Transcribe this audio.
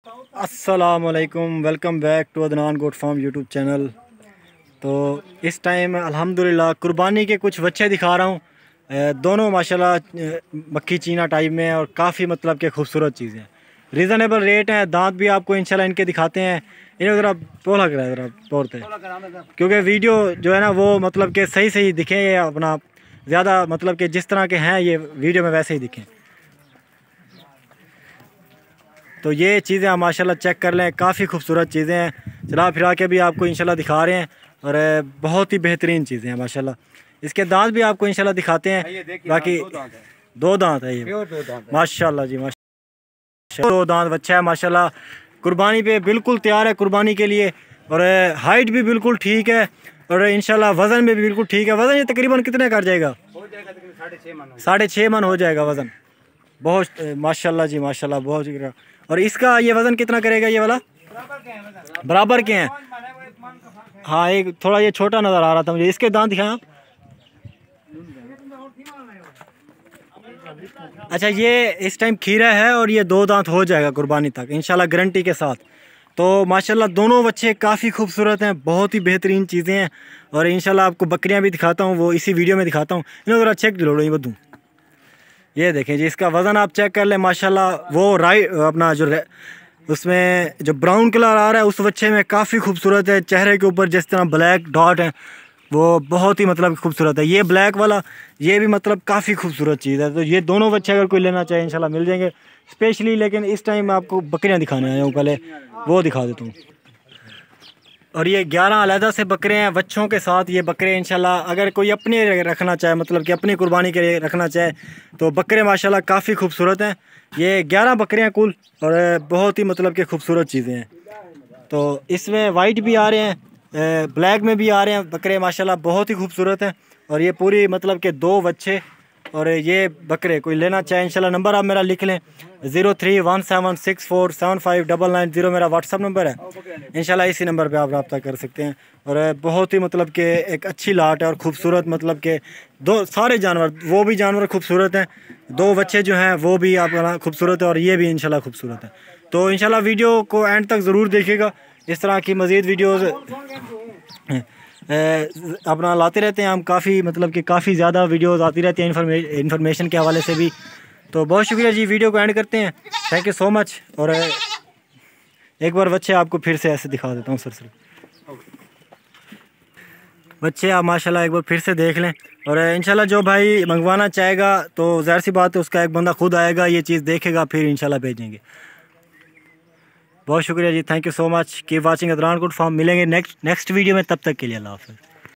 अस्सलामुअलैकुम, welcome back to Adnan goat farm YouTube channel. तो इस टाइम अल्हम्दुलिल्लाह कुर्बानी के कुछ बच्चे दिखा रहा हूँ। दोनों माशाल्लाह मक्खी चीना टाइप में हैं और काफ़ी मतलब के खूबसूरत चीज़ें हैं। रीज़नेबल रेट हैं। दांत भी आपको इंशाल्लाह इनके दिखाते हैं। इन्हें ज़रा पोला करा ज़रा तौरते, क्योंकि वीडियो जो है ना वो मतलब के सही सही दिखें, ये अपना ज़्यादा मतलब कि जिस तरह के हैं ये वीडियो में वैसे ही दिखें। तो ये चीज़ें आप माशाल्लाह चेक कर लें, काफ़ी खूबसूरत चीज़ें हैं। चला फिरा के भी आपको इंशाल्लाह दिखा रहे हैं और बहुत ही बेहतरीन चीज़ें हैं माशाल्लाह। इसके दांत भी आपको इंशाल्लाह दिखाते हैं। बाकी दो दांत है ये माशाल्लाह जी, माशाल्लाह दो दांत बच्चा है माशाल्लाह। कुर्बानी पे बिल्कुल तैयार है कुर्बानी के लिए और हाइट भी बिल्कुल ठीक है और इंशाल्लाह वज़न में भी बिल्कुल ठीक है। वज़न ये तकरीबन कितने कर जाएगा? 6.5 मन हो जाएगा वज़न। बहुत माशाल्लाह जी माशाल्लाह, बहुत शुक्रिया। और इसका ये वज़न कितना करेगा ये वाला? बराबर के हैं। हाँ, एक थोड़ा ये छोटा नज़र आ रहा था मुझे। इसके दांत दिखाएं आप। अच्छा, ये इस टाइम खीरा है और ये 2 दांत हो जाएगा कुर्बानी तक इंशाल्लाह गारंटी के साथ। तो माशाल्लाह दोनों बच्चे काफ़ी खूबसूरत हैं, बहुत ही बेहतरीन चीज़ें हैं। और इंशाल्लाह आपको बकरियां भी दिखाता हूँ, वो इसी वीडियो में दिखाता हूँ। इन्हें ज़रा चेक दिलो ये बदूँ। ये देखें जी, इसका वज़न आप चेक कर लें माशाल्लाह। वो अपना जो उसमें जो ब्राउन कलर आ रहा है उस बच्चे में काफ़ी खूबसूरत है। चेहरे के ऊपर जिस तरह ब्लैक डॉट है वो बहुत ही मतलब खूबसूरत है। ये ब्लैक वाला ये भी मतलब काफ़ी खूबसूरत चीज़ है। तो ये दोनों बच्चे अगर कोई लेना चाहे इंशाल्लाह मिल जाएंगे स्पेशली। लेकिन इस टाइम मैं आपको बकरियाँ दिखाने आया हूँ, पहले वो दिखा देता हूँ। और ये 11 अलहदा से बकरे हैं बच्चों के साथ। ये बकरे इंशाल्लाह अगर कोई अपने रखना चाहे, मतलब कि अपनी कुर्बानी के लिए रखना चाहे, तो बकरे माशाल्लाह काफ़ी खूबसूरत हैं। ये 11 बकरे हैं कुल और बहुत ही मतलब कि खूबसूरत चीज़ें हैं। तो इसमें वाइट भी आ रहे हैं, ब्लैक में भी आ रहे हैं बकरे माशाल्लाह, बहुत ही खूबसूरत हैं। और ये पूरी मतलब कि 2 बच्चे और ये बकरे कोई लेना चाहे इंशाल्लाह नंबर आप मेरा लिख लें 031764759990 मेरा व्हाट्सअप नंबर है। इंशाल्लाह इसी नंबर पे आप रब्ता कर सकते हैं। और बहुत ही मतलब कि एक अच्छी लाट है और ख़ूबसूरत, मतलब कि दो सारे जानवर, वो भी जानवर खूबसूरत हैं, 2 बच्चे जो हैं वो भी आप खूबसूरत है और ये भी इंशाल्लाह खूबसूरत है। तो इंशाल्लाह वीडियो को एंड तक ज़रूर देखिएगा। इस तरह की मज़ीद वीडियोज़ अपना लाते रहते हैं हम। काफ़ी मतलब कि काफ़ी ज़्यादा वीडियोस आती रहती हैं इन्फॉर्मेशन के हवाले से भी। तो बहुत शुक्रिया जी, वीडियो को एंड करते हैं। Thank you so much. और एक बार बच्चे आपको फिर से ऐसे दिखा देता हूँ सर बच्चे आप माशाल्लाह एक बार फिर से देख लें। और इंशाल्लाह जो भाई मंगवाना चाहेगा तो ज़ाहिर सी बात है उसका एक बंदा खुद आएगा, ये चीज़ देखेगा, फिर इंशाल्लाह भेजेंगे। बहुत शुक्रिया जी, thank you so much. Keep watching Adnan goat farm. मिलेंगे नेक्स्ट वीडियो में, तब तक के लिए अल्लाह हाफ़िज़।